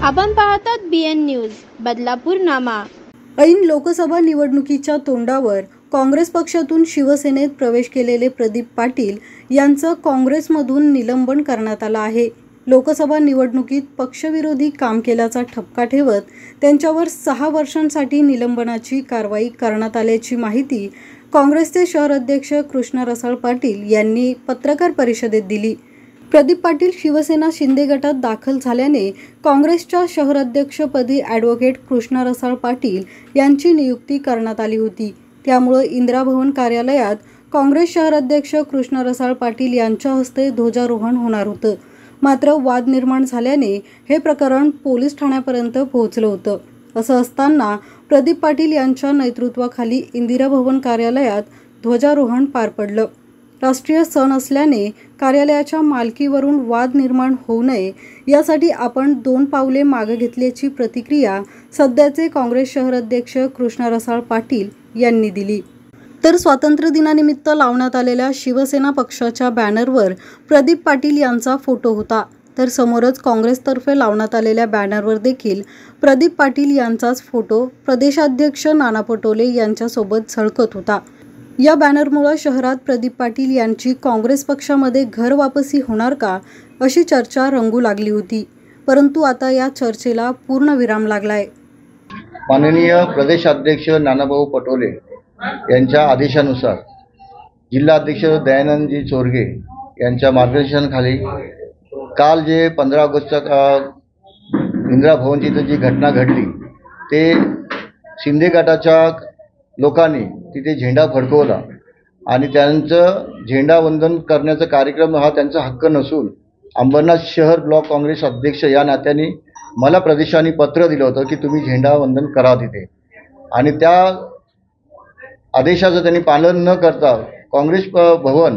आपण पाहतात BN news Badlapur नामा। ऐन लोकसभा निवडणुकीच्या तोंडावर काँग्रेस पक्षातून शिवसेनेत प्रवेश केलेले प्रदीप पाटील यांचं काँग्रेसमधून निलंबन करण्यात आलं आहे। लोकसभा निवडणुकीत पक्षविरोधी काम केल्याचा ठपका ठेवत त्यांच्यावर 6 वर्षांसाठी निलंबनाची कारवाई करण्यात आल्याची माहिती काँग्रेसचे शहर अध्यक्ष कृष्ण रसाळ पाटील यांनी पत्रकार परिषदेत दिली। प्रदीप पाटील शिवसेना शिंदे गटात दाखल झाल्याने काँग्रेसच्या शहर अध्यक्षपदी ॲडव्होकेट कृष्ण रसाळ पाटील यांची नियुक्ती करण्यात आली होती। त्यामुळे इंदिरा भवन कार्यालयात काँग्रेस शहर अध्यक्ष कृष्ण रसाळ पाटील यांच्या हस्ते ध्वजारोहण होणार होतं। मात्र वाद निर्माण झाल्याने हे प्रकरण पोलीस ठाण्यापर्यंत पोहोचलं होतं। असं असताना प्रदीप पाटील यांच्या नेतृत्वाखाली इंदिरा भवन कार्यालयात ध्वजारोहण पार पडलं। राष्ट्रीय सण असल्याने कार्यालयाच्या मालकीवरून वाद निर्माण होऊ नये यासाठी आपण 2 पावले मागे घेतल्याची प्रतिक्रिया सध्याचे काँग्रेस शहर अध्यक्ष कृष्ण रसाळ पाटील यांनी दिली। तर स्वातंत्र्य दिनानिमित्त लावण्यात आलेल्या शिवसेना पक्षाच्या बॅनरवर प्रदीप पाटील यांचा फोटो होता, तर समोरच काँग्रेसतर्फे लावण्यात आलेल्या बॅनरवर देखील प्रदीप पाटील यांचाच फोटो प्रदेशाध्यक्ष नाना पटोले यांच्यासोबत झळकत होता। या बॅनरमुळे शहरात प्रदीप पाटील यांची काँग्रेस पक्षामध्ये घर वापसी होणार का अशी चर्चा रंगू लागली होती, परंतु आता या चर्चेला पूर्ण विराम लागलाय। माननीय प्रदेशाध्यक्ष नानाभाऊ पटोले यांच्या आदेशानुसार जिल्हाध्यक्ष दयानंदजी चोरगे यांच्या मार्गदर्शनाखाली काल जे 15 ऑगस्टच्या इंदिरा भवनची जी घटना घडली ते शिंदे गटाच्या लोकांनी तिथे झेंडा फडकवला आणि त्यांचं झेंडा वंदन करण्याचा कार्यक्रम हा त्यांचा हक्क नसून अंबरनाथ शहर ब्लॉक काँग्रेस अध्यक्ष या नात्याने मला प्रदेशाने पत्र दिलं होतं की तुम्ही झेंडा वंदन करा तिथे, आणि त्या आदेशाचं त्यांनी पालन न करता काँग्रेस भवन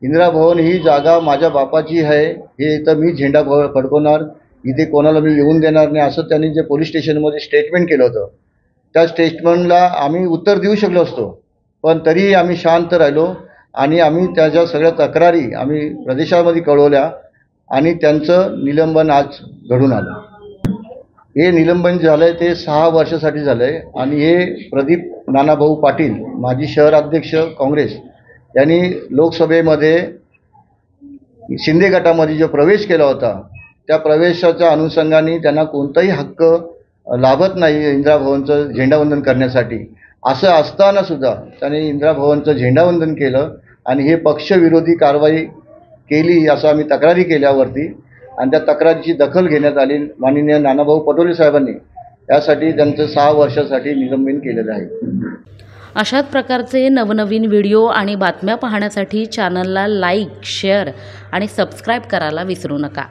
इंदिरा भवन ही जागा माझ्या बापाची आहे, हे इथं मी झेंडा फडकवणार, इथे कोणाला मी येऊन देणार नाही असं त्यांनी जे पोलीस स्टेशनमध्ये स्टेटमेंट केलं होतं, त्या स्टेटमेंटला आम्ही उत्तर देऊ शकलो असतो, पण तरीही आम्ही शांत राहिलो आणि आम्ही त्याच्या सगळ्या तक्रारी आम्ही प्रदेशामध्ये कळवल्या आणि त्यांचं निलंबन आज घडून आलं। हे निलंबन झालं आहे ते 6 वर्षासाठी झालं आहे आणि हे प्रदीप नानाभाऊ पाटील माजी शहर अध्यक्ष काँग्रेस यांनी लोकसभेमध्ये शिंदे गटामध्ये जो प्रवेश केला होता त्या प्रवेशाच्या अनुषंगाने त्यांना कोणताही हक्क लाभत नाही इंदिरा भवनचं झेंडावंदन करण्यासाठी। असं असताना सुद्धा त्याने इंदिरा भवनचं झेंडावंदन केलं आणि हे पक्षविरोधी कारवाई केली असं आम्ही तक्रारी केल्यावरती आणि त्या तक्रारीची दखल घेण्यात आली। माननीय नानाभाऊ पटोले साहेबांनी यासाठी त्यांचं 6 वर्षासाठी निलंबन केलेलं आहे। अशाच प्रकारचे नवनवीन व्हिडिओ आणि बातम्या पाहण्यासाठी चॅनलला लाईक, शेअर आणि सबस्क्राईब करायला विसरू नका।